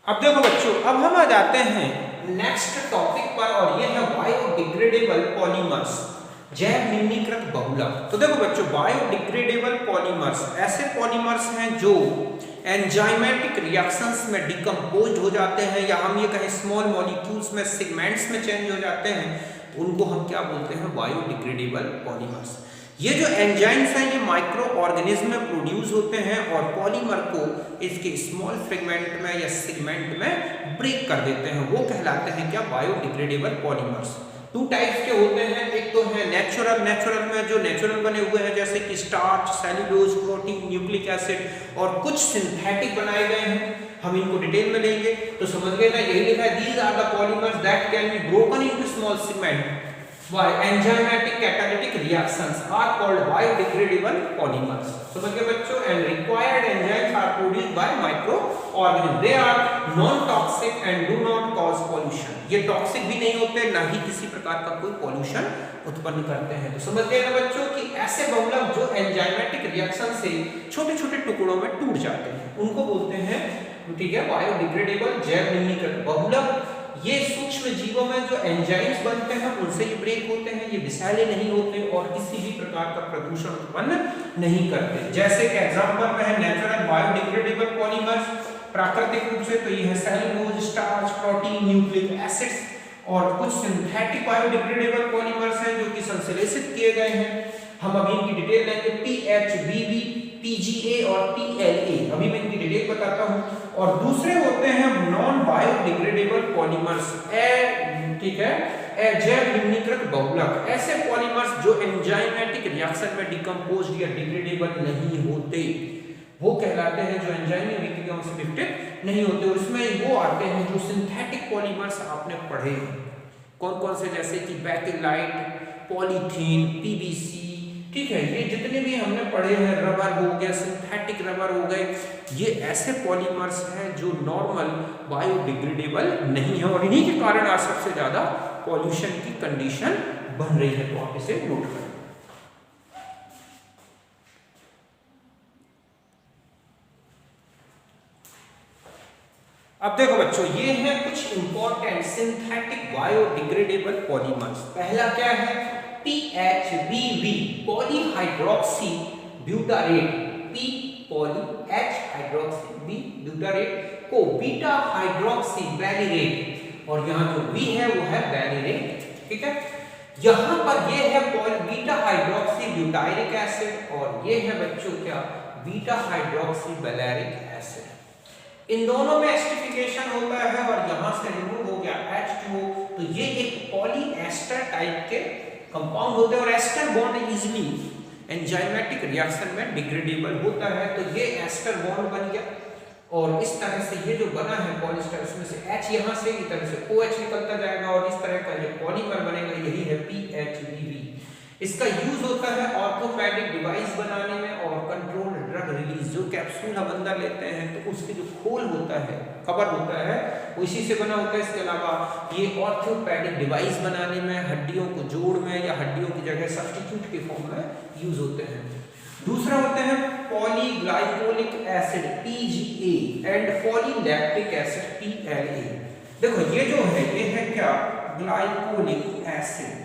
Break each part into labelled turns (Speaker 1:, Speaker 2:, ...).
Speaker 1: अब देखो बच्चों, अब हम आ जाते हैं नेक्स्ट टॉपिक पर और ये है बायोडिग्रेडेबल पॉलीमर्स, जैव निम्नीकृत बहुलक। तो देखो बच्चों, बायोडिग्रेडेबल पॉलीमर्स ऐसे पॉलीमर्स हैं जो एंजाइमेटिक रिएक्शंस में डिकम्पोज हो जाते हैं, या हम ये कहें स्मॉल मॉलिक्यूल्स में सेगमेंट्स में चेंज हो जाते हैं, उनको हम क्या बोलते हैं? Biodegradable polymers. ये जो एंजाइम्स हैं ये माइक्रो ऑर्गेनिज्म में प्रोड्यूस होते हैं और पॉलीमर को इसके स्मॉल फ्रेगमेंट में या सेगमेंट में ब्रेक कर देते हैं, वो कहलाते हैं क्या? Biodegradable polymers. टू टाइप्स के होते हैं, एक तो है नेचुरल में जो नेचुरल बने हुए हैं जैसे कि starch, cellulose, protein, nucleic acid, और कुछ सिंथेटिक बनाए गए हैं, हम इनको डिटेल में लेंगे। तो समझ गए ना, यही लिखा है these are the polymers that can be broken into small segment by enzymatic catalytic reactions are called biodegradable polymers. समझ गए बच्चों? And required enzymes are produced by microorganisms. They are non-toxic and do not cause pollution. ये toxic भी नहीं होते, ना ही किसी प्रकार का कोई पॉल्यूशन उत्पन्न करते हैं। तो समझ गए ना बच्चों कि ऐसे बहुलक जो एंजाइमेटिक रिएक्शन से छोटे-छोटे टुकड़ों में टूट जाते हैं उनको बोलते हैं, ठीक है, बायोडिग्रेडेबल जैव निम्नीकृत बहुलक। ये सूक्ष्म जीवों में जो एंजाइम्स बनते हैं उनसे ये ब्रेक होते हैं, ये विषैले नहीं होते और किसी भी प्रकार का प्रदूषण उत्पन्न नहीं करते। जैसे कि एग्जांपल में है नेचुरल बायोडिग्रेडेबल पॉलीमर्स, प्राकृतिक रूप से तो ये है cellulose, starch, protein, nucleic acids, और कुछ सिंथेटिक बायोडिग्रेडेबल पॉलीमर्स हैं जो कि संश्लेषित किए गए हैं। हम अभी इनकी डिटेल लेंगे, PHBB, PGA और PLA, अभी मैं इनकी डिटेल बताता हूं। और दूसरे होते हैं नॉन बायोडिग्रेडेबल पॉलीमर्स, ठीक है, जैव निम्नीकृत बहुलक। ऐसे पॉलीमर्स जो एंजाइमेटिक रिएक्शन में डिकम्पोज्ड या डिग्रेडेबल नहीं होते, वो कहलाते हैं जो एंजाइमी विक्रियाओं से विघटित नहीं होते। और इसमें वो आते हैं जो सिंथेटिक पॉलीमर्स आपने पढ़े हैं, कौन कौन से? जैसे कि बेकेलाइट, पॉलीथीन, PVC, ठीक है, ये जितने भी हमने पढ़े हैं, रबर हो गया, सिंथेटिक रबर हो गए, ये ऐसे पॉलीमर्स हैं जो नॉर्मल बायोडिग्रेडेबल नहीं है और इन्हीं के कारण आज सबसे ज्यादा पॉल्यूशन की कंडीशन बन रही है। तो आप इसे नोट करें। अब देखो बच्चों, ये है कुछ इंपॉर्टेंट सिंथेटिक बायोडिग्रेडेबल पॉलीमर्स। पहला क्या है? PHBB, polyhydroxy butyrate, P poly, H hydroxy, B butyrate को बीटा हाइड्रोक्सी बैलिरेट, और यहाँ जो B है वो है बैलिरेट, ठीक है। यहाँ पर ये है बीटा हाइड्रोक्सी ब्यूटाइरिक एसिड और ये है बच्चों क्या? Beta hydroxy valeric acid. इन दोनों में एस्टरिफिकेशन होता है और यहाँ से रिमूव हो गया H2O, तो ये एक पॉलीएस्टर टाइप के कंपाउंड होते हैं और ester bond easily enzymatic reaction में डिग्रेडेबल होता है। तो ये एस्टर बॉन्ड बन गया और इस तरह से ये जो बना है पॉलिएस्टर, इसमें से H यहाँ से इस तरह से OH निकलता जाएगा और इस तरह का जो पॉलीमर बनेगा यही है PHBB। इसका यूज होता है ऑर्थोपेडिक डिवाइस बनाने में और कंट्रोल्ड ड्रग रिलीज। जो कैप्सूल हम अंदर लेते हैं तो उसके जो खोल होता है, कवर होता है, वो इसी से बना होता है। इसके अलावा ये ऑर्थोपेडिक डिवाइस बनाने में, हड्डियों को जोड़ में या हड्डियों की जगह सब्स्टिट्यूट के फॉर्म में यूज होते हैं। दूसरा होते हैं polyglycolic acid PGA and polylactic acid PLA। देखो ये जो है ये है क्या? ग्लाइकोलिक एसिड,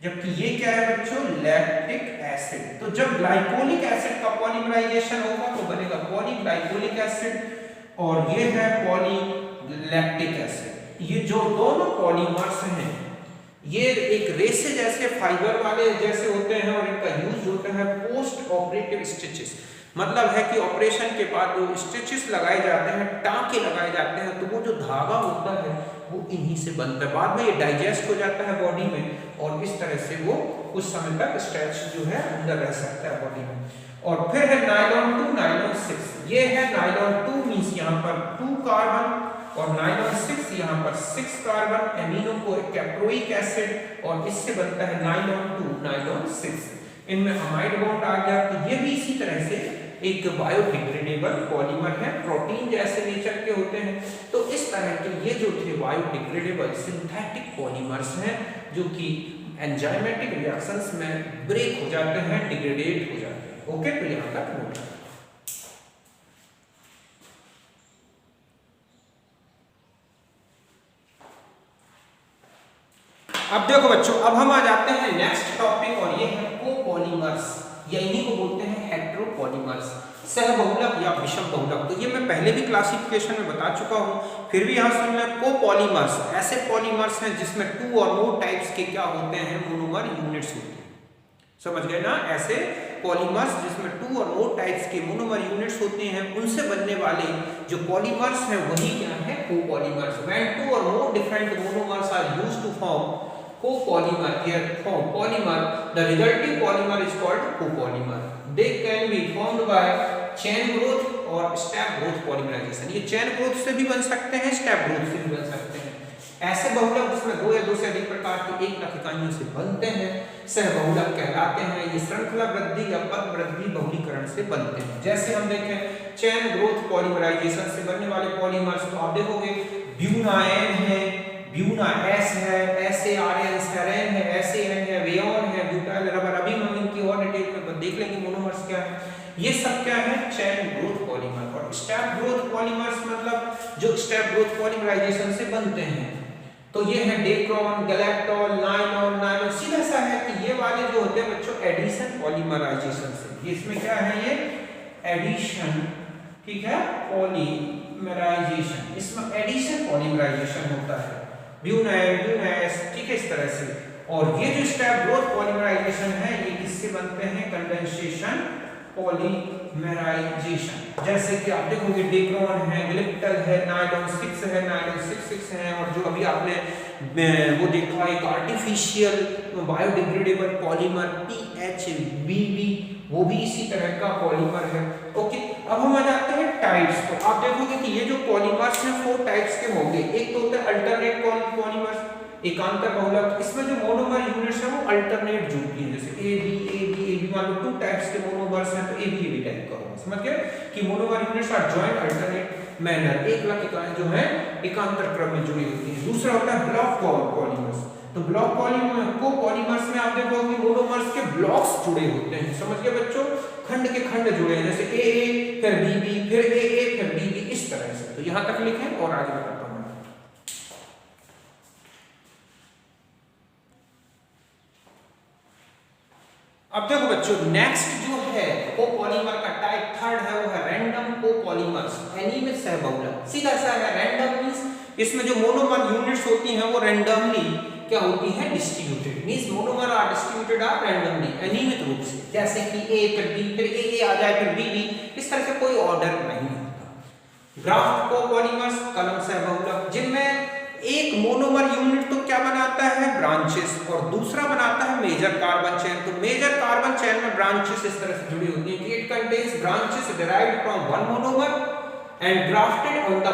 Speaker 1: जबकि ये क्या है बच्चों? Lactic acid. तो जब ग्लाइकोलिक एसिड का पॉलीमराइजेशन होगा तो बनेगा पॉलीग्लाइकोलिक एसिड और ये है पॉलीलैक्टिक एसिड। ये जो दोनों पॉलीमर्स हैं ये एक रेसे जैसे फाइबर वाले जैसे होते हैं और इनका यूज होता है पोस्ट ऑपरेटिव स्टिचेस। मतलब है कि ऑपरेशन के बाद जो स्टिचेस लगाए जाते हैं, टाँके लगाए जाते हैं, तो वो जो धागा होता है वो इन्हीं से बनता है। बाद में ये डाइजेस्ट हो जाता है बॉडी में और इस तरह से वो कुछ समय तक स्ट्रेच जो है अंदर रह सकता है बॉडी में। और फिर है नायलॉन 2, नायलॉन 6। ये है नायलॉन 2 मींस यहाँ पर 2 कार्बन और नायलॉन 6 यहाँ पर 6 कार्बन, एमिनो को कैप्रोइक एसिड और इससे बनता है नायलॉन 2, नायलॉन 6। इनमें अमाइड बॉन्ड आ गया। तो ये भी इसी तरह से एक बायोडिग्रेडेबल पॉलीमर है, प्रोटीन जैसे नेचर के होते हैं। तो इस तरह के ये जो थे बायोडिग्रेडेबल सिंथेटिक पॉलीमर्स हैं जो कि एंजाइमेटिक रिएक्शंस में ब्रेक हो जाते हैं, डिग्रेडेट हो जाते हैं। ओके, तो यहाँ तक नोट। अब देखो बच्चों, अब हम आ जाते हैं नेक्स्ट टॉपिक और ये है कोपॉलीमर्स, या इन्हीं को बोलते हैं हेटेरोपॉलीमर्स, सहबहुलक या विषम बहुलक। तो ये मैं पहले भी क्लासिफिकेशन में बता चुका हूँ, फिर भी यहाँ सुन लें। कोपॉलीमर्स ऐसे पॉलीमर्स हैं जिसमें 2 और मोर टाइप्स के क्या होते हैं, मोनोमर यूनिट्स होते हैं। समझ गए ना? ऐसे पॉलीमर्स जिसमें 2 और मोर टाइप्स के मोनोमर यूनिट्स होते हैं, उनसे बनने वाले जो पॉलीमर्स हैं वही क्या है, कोपॉलीमर्स। व्हेन 2 और more different monomers are used to form copolymer, here form polymer, the resulting polymer is called copolymer. They can be formed by chain growth और step growth polymerization. ये chain growth से भी बन सकते हैं, step growth से भी बन सकते हैं। ऐसे बहुलक जिसमें 2 या 2 से अधिक प्रकार की एक लख इकाइयों से बनते हैं सहबहुलक कहलाते हैं। ये श्रृंखला वृद्धि या पद वृद्धि बहुलीकरण से बनते हैं। जैसे हम देखें चेन ग्रोथ पॉलीमराइजेशन से बनने वाले पॉलीमर्स, तो आप देखोगे ब्यूनाएन है, ब्यूना एस है, SARN सेरेन है, SAN है, वेओन है, ब्यूटाइल रबर। अभी हम इनकी और डिटेल में देख लेंगे मोनोमर्स क्या है। ये सब क्या है, चेन ग्रोथ पॉलीमर। और स्टेप ग्रोथ पॉलीमर्स मतलब जो स्टेप ग्रोथ पॉलीमराइजेशन से बनते हैं, तो ये है डेक्रॉन, गैलेक्टोल, नाइलॉन। नाइलॉन सीधा सा है कि ये वाले जो होते हैं बच्चों एडिशन पॉलीमराइजेशन से, ये इसमें क्या है, ये एडिशन, ठीक है, पॉलीमराइजेशन, इसमें एडिशन पॉलीमराइजेशन होता है। ब्यूनाइन, ब्यूनास, ठीक है, इस तरह से। और ये जो स्टेप ग्रोथ पॉलीमराइजेशन है ये किससे बनते हैं, कंडेंसेशन पॉलीमराइजेशन। जैसे कि आप देखोगे डेक्रॉन है, ग्लिप्टल है, नायलॉन 6 है, नायलॉन 6 है। और जो अभी आपने वो देखा एक आर्टिफिशियल बायोडिग्रेडेबल पॉलीमर PHBB, वो भी इसी तरह का पॉलीमर है। ओके, अब हम आ जाते हैं टाइप्स पर। आप देखोगे कि ये जो पॉलीमर्स हैं 4 टाइप्स के होंगे। एक तो होता है अल्टरनेट पॉलीमर्स, एकांतर बहुलक। इसमें जो मोनोमर यूनिट्स हैं वो अल्टरनेट जुड़ती हैं, जैसे AB मान लो 2 टाइप्स के मोनोमर्स हैं तो AB टाइप का होगा। समझ गए कि monomer units are joint alternate manner, एक लख इकाइयां जो है एकांतर क्रम में जुड़ी होती हैं। दूसरा होता है ब्लॉक पॉलीमर्स। तो ब्लॉक पॉलीमर्स में आप देखोगे मोनोमर्स के ब्लॉक्स जुड़े होते हैं। समझ गए बच्चों, खंड के खंड जुड़े हैं, जैसे AA फिर BB फिर AA फिर BB, इस तरह से। तो यहां तक लिखें और आगे बताता हूं। अब देखो बच्चों, नेक्स्ट जो है कोपॉलीमर का टाइप 3rd है, वो है रैंडम कोपॉलीमर्स, अनियमित सहबहुलक। सीधा सा है, रैंडम मींस इसमें जो मोनोमर यूनिट्स होती हैं वो रैंडमली क्या होती है, distributed. Means monomer are distributed are randomly, अनियमित रूप से। जैसे कि A फिर B फिर AA आ जाए फिर BB, इस तरह से कोई ऑर्डर नहीं होता। ग्राफ्ट कोपॉलीमर्स, कलम सहबहुलक, जिनमें एक मोनोमर यूनिट तो क्या बनाता है, ब्रांचेस, और दूसरा बनाता है मेजर कार्बन चेन। तो मेजर कार्बन चेन में ब्रांचेस इस तरह से जुड़ी होती है कि it contains branches derived from one monomer and grafted on the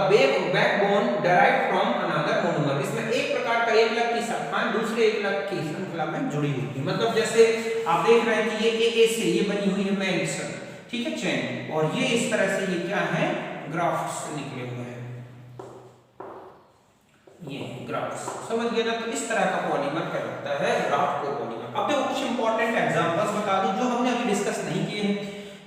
Speaker 1: backbone derived from another monomer. इसमें एक प्रकार का एक लग की शाखाएं दूसरे एक लग की श्रृंखला में जुड़ी होती है। मतलब जैसे आप देख रहे हैं कि ये AA से ये बनी हुई है मेन, ठीक है, चेन, और ये इस तरह से ये क्या है, ग्राफ्ट से निकले हुए हैं, ये ग्राफ्स। समझ गए ना? तो इस तरह का पॉलीमर कहलाता है ग्राफ्ट कोपॉलीमर। अब देखो कुछ इंपॉर्टेंट एग्जांपल्स बता दूं जो हमने अभी डिस्कस नहीं किए हैं।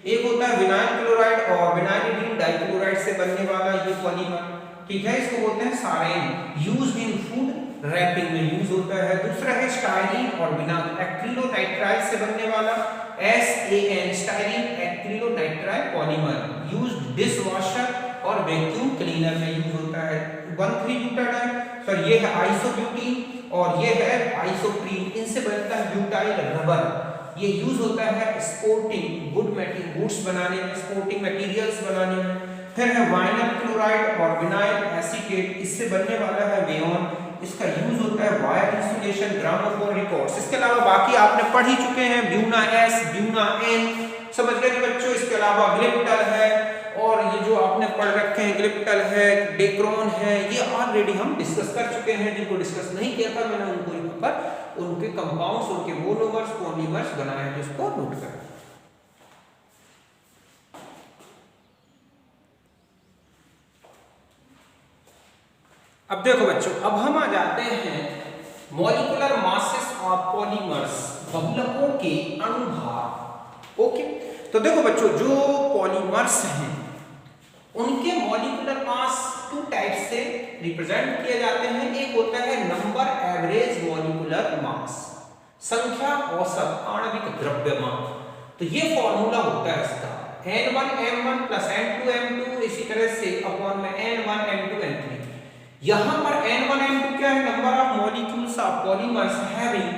Speaker 1: एक होता है विनाइल क्लोराइड और विनाइलिडीन डाइक्लोराइड से बनने वाला ये पॉलीमर, ठीक है, इसको बोलते हैं Soren, used in food wrapping में यूज होता है। दूसरा है स्टाइरीन और विनाइल एक्रिलोनाइट्राइड से बनने वाला SAN, styrene acrylonitrile polymer, used dish washer और वैक्यूम क्लीनर में यूज होता है। 1,3-ब्यूटाडाइन, सर ये है आइसोब्यूटीन और ये है आइसोप्रीन, इनसे बनता है ब्यूटाइल रबर। ये यूज होता है स्पोर्टिंग गुड्स बनाने में, स्पोर्टिंग मटेरियल्स बनाने में। फिर है वाइनल क्लोराइड और विनाइल एसीटेट, इससे बनने वाला है वेओन, इसका यूज होता है वायर इंसुलेशन, ग्रामोफोन रिकॉर्ड्स। इसके अलावा बाकी आपने पढ़ ही चुके हैं, ब्यूना S, ब्यूना N, समझ गए बच्चों। इसके अलावा ग्लिप्टल है, और ये जो आपने पढ़ रखे हैं ग्लिप्टल है, डेक्रॉन है, ये ऑलरेडी हम डिस्कस कर चुके हैं। जिनको डिस्कस नहीं किया था मैंने उनको यहाँ पर उनके कंपाउंड्स, उनके मोनोमर्स, पॉलीमर्स बनाए हैं, जिसको नोट करें। अब देखो बच्चों, अब हम आ जाते हैं मॉलिक्यूलर मासेस ऑफ पॉलीमर्स, बहुलकों के अनुभाग। ओके, तो देखो बच्चों, जो पॉलीमर्स हैं उनके मॉलिक्यूलर मास टू टाइप से रिप्रेजेंट किए जाते हैं। एक होता है नंबर एवरेज मॉलिक्यूलर मास, संख्या औसत आणविक द्रव्यमान। तो ये फॉर्मूला होता है इसका n1 m1 plus n2 m2 इसी तरह से अपॉन में n1 n2 n3। यहां पर n1 n2 क्या है? Number of molecules of polymers having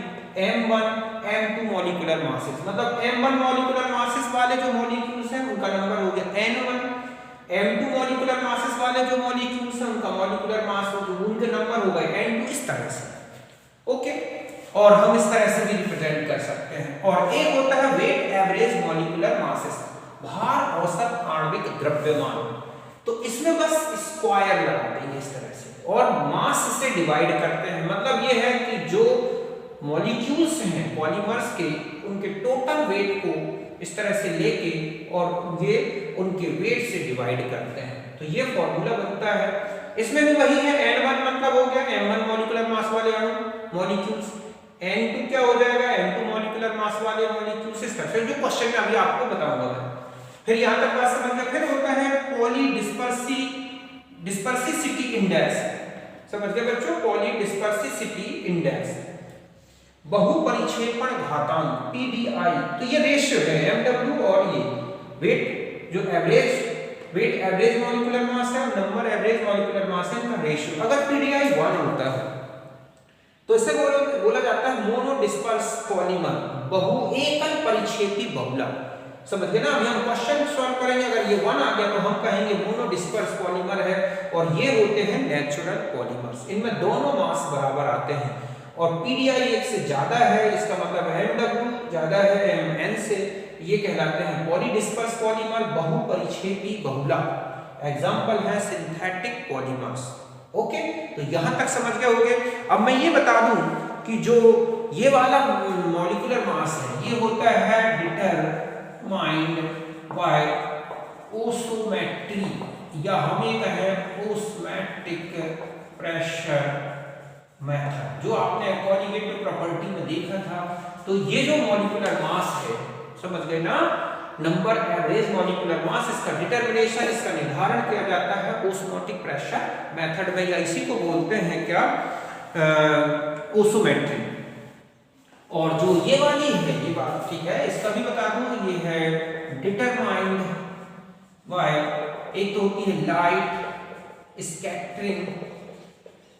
Speaker 1: m1 m2 molecular masses, मतलब m1 मॉलिक्यूलर मासेस वाले जो मॉलिक्यूल्स हैं उनका नंबर हो गया n1, m2 मॉलिक्यूलर मासेस वाले जो मॉलिक्यूल्स हैं उनका मॉलिक्यूलर मास हो गया, उनके नंबर हो गए n2, इस तरह से। ओके, और हम इस तरह से भी रिप्रेजेंट कर सकते हैं। और एक होता है वेट एवरेज मॉलिक्यूलर मासेस, भार औसत आणविक द्रव्यमान। तो इसमें बस स्क्वायर लगा देंगे इस तरह से और मास से डिवाइड करते हैं। मतलब ये है कि जो मॉलिक्यूल्स हैं पॉलीमर्स के, उनके टोटल वेट को इस तरह से लेके और ये उनके वेट से डिवाइड करते हैं। तो ये फॉर्मूला बनता है। इसमें भी वही है, n1 मतलब हो गया m1 मॉलिक्यूलर मास वाले अणु मॉलिक्यूल्स, n2 क्या हो जाएगा? m2 मॉलिक्यूलर मास वाले मॉलिक्यूल्स, इस तरह से जो क्वेश्चन में अभी आपको बताऊंगा मैं। फिर यहां तक बात समझ में। फिर होता है पॉली डिस्पर्सिसिटी इंडेक्स, समझ गए बच्चों? पॉली डिस्पर्सिसिटी इंडेक्स, बहुपरिक्षेपण घातांक PDI। तो ये रेशियो है MW और ये वेट जो वेट एवरेज मॉलिक्यूलर मास है, नंबर एवरेज मॉलिक्यूलर मास है, इनका रेशियो। अगर PDI 1 होता है तो इसे बोला जाता है मोनो डिस्पर्स पॉलीमर, एकल परिक्षेपी बहुला। समझ गए ना? अभी हम क्वेश्चन सॉल्व करेंगे, अगर ये 1 आ गया तो हम कहेंगे मोनो डिस्पर्स पॉलीमर है। और ये होते हैं नेचुरल पॉलीमर्स, इनमें दोनों मास बराबर आते हैं। और PDI 1 से ज्यादा है, इसका मतलब MW ज्यादा है MN से, ये कहलाते हैं पॉली डिस्पर्स पॉलीमर, बहुपरिक्षेपी बहुला। एग्जांपल है सिंथेटिक पॉलीमर्स। ओके, तो यहां तक समझ गए होंगे। अब मैं ये बता दूं कि जो ये वाला मॉलिक्यूलर मास है ये होता है डिटरमाइंड बाय ओस्मोमेट्री, या हमें कहें ओस्मोटिक प्रेशर मेथड, जो आपने कॉन्जुगेटिव प्रॉपर्टी में देखा था। तो ये जो मॉलिक्यूलर मास है, समझ गए ना, नंबर एवरेज मॉलिक्यूलर मास, इसका डिटरमिनेशन, इसका निर्धारण किया जाता है ओस्मोटिक प्रेशर मेथड में, या इसी को बोलते हैं क्या? ओस्मोमेट्री। और जो ये वाली है, ये बात ठीक है, इसका भी बता दूं, ये है डिटरमाइंड बाय, एक तो होती है लाइट स्कैटरिंग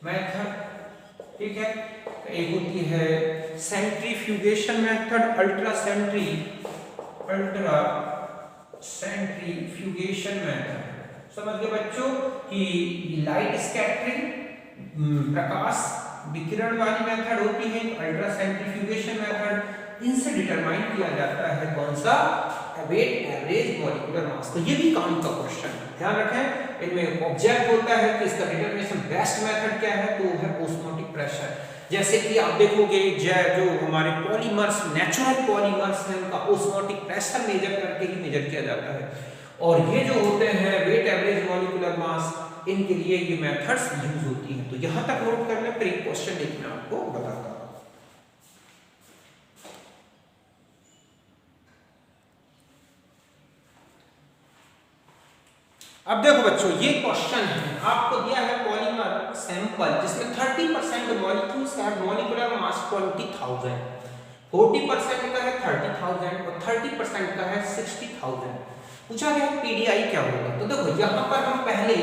Speaker 1: मेथड, ठीक है, एक होती है centrifugation method, ultra centrifugation method. समझ गए बच्चों कि लाइट स्कैटरिंग प्रकाश विकिरण वाली मेथड होती है, अल्ट्रा सेंट्रीफ्यूगेशन मेथड, इनसे डिटरमाइन किया जाता है कौन सा? Weight average molecular mass. तो ये भी काम का क्वेश्चन है, ध्यान रखें। इनमें ऑब्जेक्ट होता है कि इसका डिटरमिनेशन बेस्ट मेथड क्या है, तो है ओस्मोटिक प्रेशर। जैसे कि आप देखोगे जो हमारे पॉलीमर्स, नेचुरल पॉलीमर्स हैं, उनका ओस्मोटिक प्रेशर मेजर करके ही मेजर किया जाता है। और ये जो होते हैं वेट एवरेज मॉलिक्यूलर मास, इनके लिए ये मेथड्स यूज होती हैं। तो यहां तक नोट कर लें, फिर एक क्वेश्चन देखना आपको बताता हूं। अब देखो बच्चों, ये क्वेश्चन है, आपको दिया है पॉलीमर सैंपल जिसमें 30% मॉलिक्यूल्स हैव मॉलिक्यूलर मास 20,000, 40% का है 30,000 और 30% का है 60,000। पूछा गया PDI क्या होगा? तो देखो यहां पर हम पहले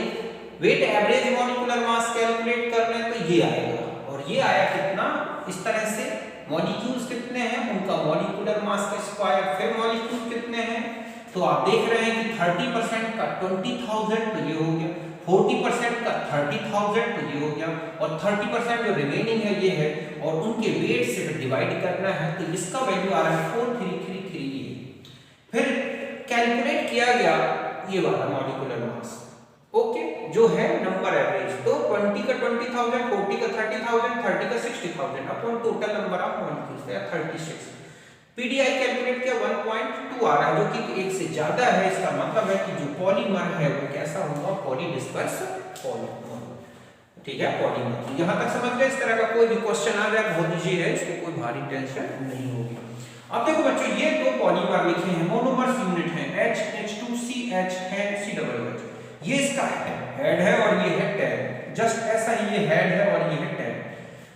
Speaker 1: weight average molecular mass calculate कर रहे हैं, तो ये आएगा, और ये आया कितना? इस तरह से, मॉलिक्यूल्स कितने हैं, उनका मॉलिक्यूलर मास का स्क्वायर, फिर मॉलिक्यूल कितने हैं, तो आप देख रहे हैं कि 30% का 20,000, तो ये हो गया, 40% का 30,000, तो ये हो गया, और 30% जो रिमेनिंग है ये है, और उनके वेट से डिवाइड करना है। तो इसका वैल्यू आ रहा है 4333। फिर कैलकुलेट किया गया ये वाला मॉलिक्यूलर मास, ओके, जो है नंबर एवरेज। तो 20 का 20,000, 40 का 30,000, 30 का 60,000 upon total number of molecules या 36। PDI कैलकुलेट किया 1.2 आ रहा है, जो कि 1 से ज्यादा है। इसका मतलब है कि जो पॉलीमर है वो कैसा होगा? पॉली डिस्पर्स पॉलीमर, ठीक है, पॉलीमर। यहां तक समझ गए? इस तरह का कोई भी क्वेश्चन आ जाए बहुत इजी है, इसको कोई भारी टेंशन नहीं होगी। अब देखो बच्चों, ये दो पॉलीमर लिखे हैं, मोनोमर्स यूनिट है, H H2CH है, COOH। ये इसका हेड है और ये है टेल, जस्ट ऐसा ही ये हेड है और ये है टेल,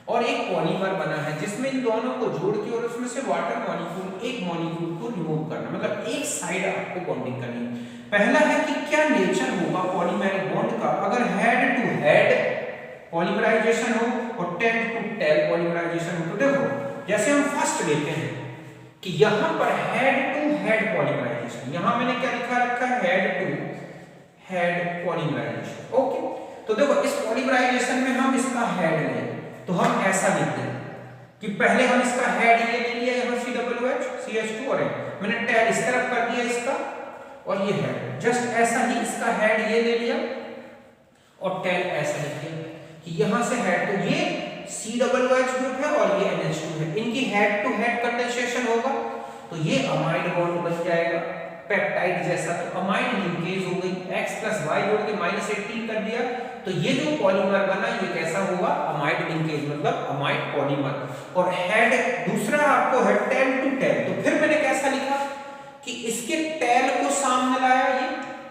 Speaker 1: और एक पॉलीमर बना है जिसमें इन दोनों को जोड़ के और उसमें से वाटर मॉलिक्यूल एक मॉलिक्यूल को रिमूव करना, मतलब एक साइड आपको बॉन्डिंग करनी है। पहला है कि क्या नेचर होगा पॉलीमेरिक बॉन्ड का अगर हेड टू हेड पॉलीमराइजेशन हो और टेल टू टेल पॉलीमराइजेशन हो। तो देखो जैसे हम फर्स्ट लेते हैं कि यहां पर हेड टू हेड पॉलीमराइजेशन, यहां मैंने क्या लिखा रखा है, head to head polymerization. Okay, तो देखो इस पॉलीमराइजेशन में हम इसका हेड लें तो हम ऐसा लिखते हैं कि पहले हम इसका हेड ये ले लिया, यहां COOH CH2 और मैंने टेल इस तरफ कर दिया इसका, और ये हेड जस्ट ऐसा ही इसका हेड ये ले लिया और टेल ऐसा लिख दिया कि यहां से हेड, तो ये COOH ग्रुप है और ये NH2 है, इनकी हेड टू हेड कंडेंसेशन होगा तो ये अमाइड बॉन्ड बन जाएगा पेप्टाइड जैसा। तो अमाइड लिंकेज हो गई, X + Y जोड़ के -18 कर दिया, तो ये जो पॉलीमर बना ये कैसा होगा, अमाइड लिंकेज, मतलब अमाइड पॉलीमर। और हेड दूसरा आपको है टेल टू टेल, तो फिर मैंने कैसा लिखा कि इसके टेल को सामने लाया ये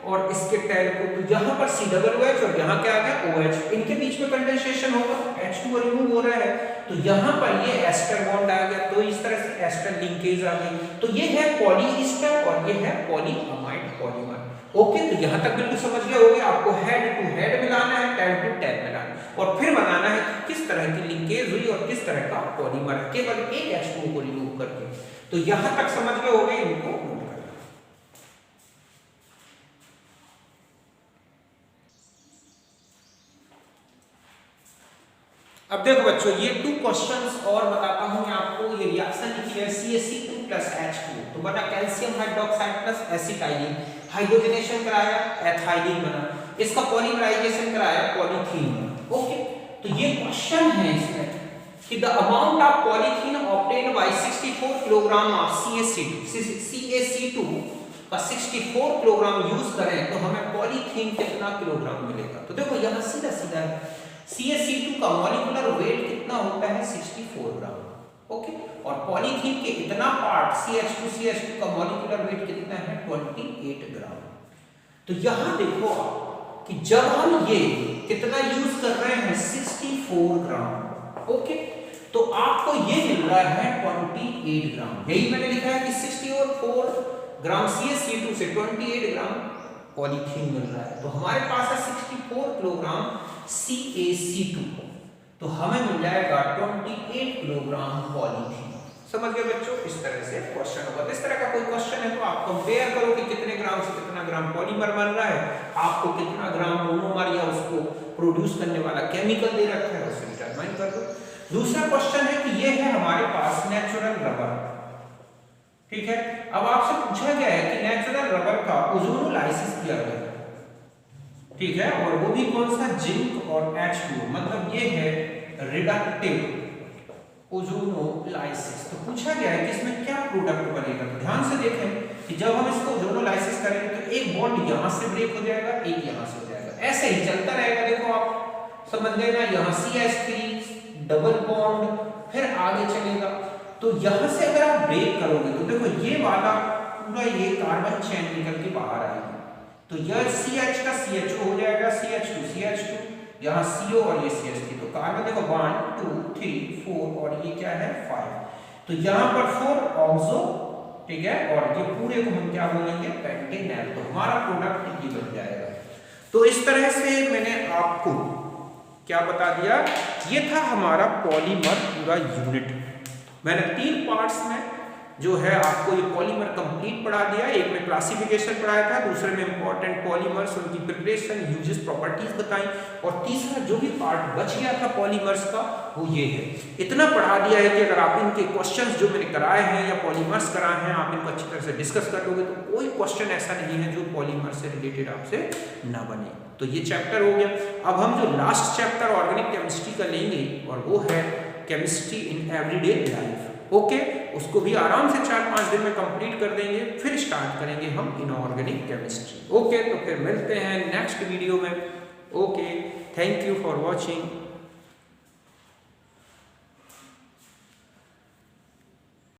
Speaker 1: और इसके टेल को, तो यहां पर COOH और यहां क्या आ गया OH, इनके बीच में कंडेंसेशन होगा, H2 रिमूव हो रहा है, तो यहां पर ये एस्टर बॉन्ड आ गया, तो इस तरह से एस्टर लिंकेज आ गई। तो ये है पॉलीएस्टर और ये है पॉलीअमाइड पॉलीमर। ओके, तो यहां तक बिल्कुल समझ गए होंगे, आपको हेड टू हेड मिलाना है, टेल टू टेल मिलाना है, और फिर बनाना है कि किस तरह की लिंकेज हुई और किस तरह का पॉलीमर केवल एक H2 को रिमूव करके। तो यहां तक समझ गए होंगे, इनको नोट करना। अब देखो बच्चों, ये 2 क्वेश्चंस और बताता हूं मैं आपको। ये रिएक्शन लिखी है CaC2 + H2, तो बना calcium hydroxide plus acetylene, hydrogenation कराया एथाइलिन बना, इसका पॉलीमराइजेशन कराया पॉलीथीन बना। ओके, तो ये क्वेश्चन है इसमें कि the amount of polythene obtained by 64 kilogram of CaC2 का 64 किलोग्राम यूज करें तो हमें पॉलीथीन कितना किलोग्राम मिलेगा। तो देखो यहां सीधा सीधा CaC2 का मॉलिक्यूलर वेट कितना होता है 64 ग्राम। ओके, और पॉलीथीन के इतना पार्ट CH2 का मॉलिक्यूलर वेट कितना है 28 ग्राम। तो यहां देखो आप कि जब हम ये कितना यूज कर रहे हैं 64 ग्राम, ओके, तो आपको ये मिल रहा है 28 ग्राम। यही मैंने लिखा है कि 64 ग्राम CaC2 से 28 ग्राम पॉलीथीन मिल रहा है। तो हमारे पास है 64 किलोग्राम CaC2, तो हमें मिल जाएगा 28 किलोग्राम पॉलीथीन। समझ गए बच्चों, इस तरह से क्वेश्चन होगा। इस तरह का कोई क्वेश्चन है तो आप कंपेयर करो कि कितने ग्राम से कितना ग्राम पॉलीमर बन रहा है, आपको कितना ग्राम मोनोमर या उसको प्रोड्यूस करने वाला केमिकल दे रखा है, उससे डिटरमाइन कर दो। दूसरा क्वेश्चन है कि ये है हमारे पास नेचुरल रबर, ठीक है। अब आपसे पूछा गया है कि नेचुरल रबर का ओजोनोलाइसिस किया गया, ठीक है, और वो भी कौन सा, जिंक और H2, मतलब ये है रिडक्टिव ओजोनोलाइसिस। तो पूछा गया है कि इसमें क्या प्रोडक्ट बनेगा। तो ध्यान से देखें कि जब हम इसको ओजोनोलाइसिस करेंगे तो एक बॉन्ड यहां से ब्रेक हो जाएगा, एक यहां से हो जाएगा, ऐसे ही चलता रहेगा। देखो आप समझ गए ना, यहां CH3 डबल बॉन्ड, फिर आगे चलेगा। तो यहां से अगर आप ब्रेक करोगे तो देखो ये वाला पूरा ये कार्बन चेन निकल के बाहर आएगा, तो यह CH का CHO हो जाएगा, CH2 यहाँ CO और ये CH3, तो कार्बन देखो 1 2 3 4 और ये क्या है 5, तो यहाँ पर 4 ऑक्सो, ठीक है, और ये पूरे को हम क्या बोलेंगे पेंटेनल। तो हमारा प्रोडक्ट ये बन जाएगा। तो इस तरह से मैंने आपको क्या बता दिया, ये था हमारा पॉलीमर पूरा यूनिट। मैंने 3 पार्ट्स में जो है आपको ये पॉलीमर कंप्लीट पढ़ा दिया। एक में क्लासिफिकेशन पढ़ाया था, दूसरे में इंपॉर्टेंट पॉलीमर्स, उनकी प्रिपरेशन, यूजेस, प्रॉपर्टीज बताई, और तीसरा जो भी पार्ट बच गया था पॉलीमर्स का वो ये है। इतना पढ़ा दिया है कि अगर आप इनके क्वेश्चंस जो मैंने कराए हैं या पॉलीमर्स कराए हैं आप इनको अच्छी तरह से डिस्कस कर लोगे तो कोई क्वेश्चन ऐसा नहीं है जो पॉलीमर से रिलेटेड आपसे ना बने। तो ये चैप्टर हो गया। अब हम जो लास्ट चैप्टर ऑर्गेनिक केमिस्ट्री का लेंगे और वो है chemistry in everyday life. Okay, उसको भी आराम से 4-5 दिन में कंप्लीट कर देंगे, फिर स्टार्ट करेंगे हम इनऑर्गेनिक केमिस्ट्री। ओके, तो फिर मिलते हैं नेक्स्ट वीडियो में। Okay, thank you for watching.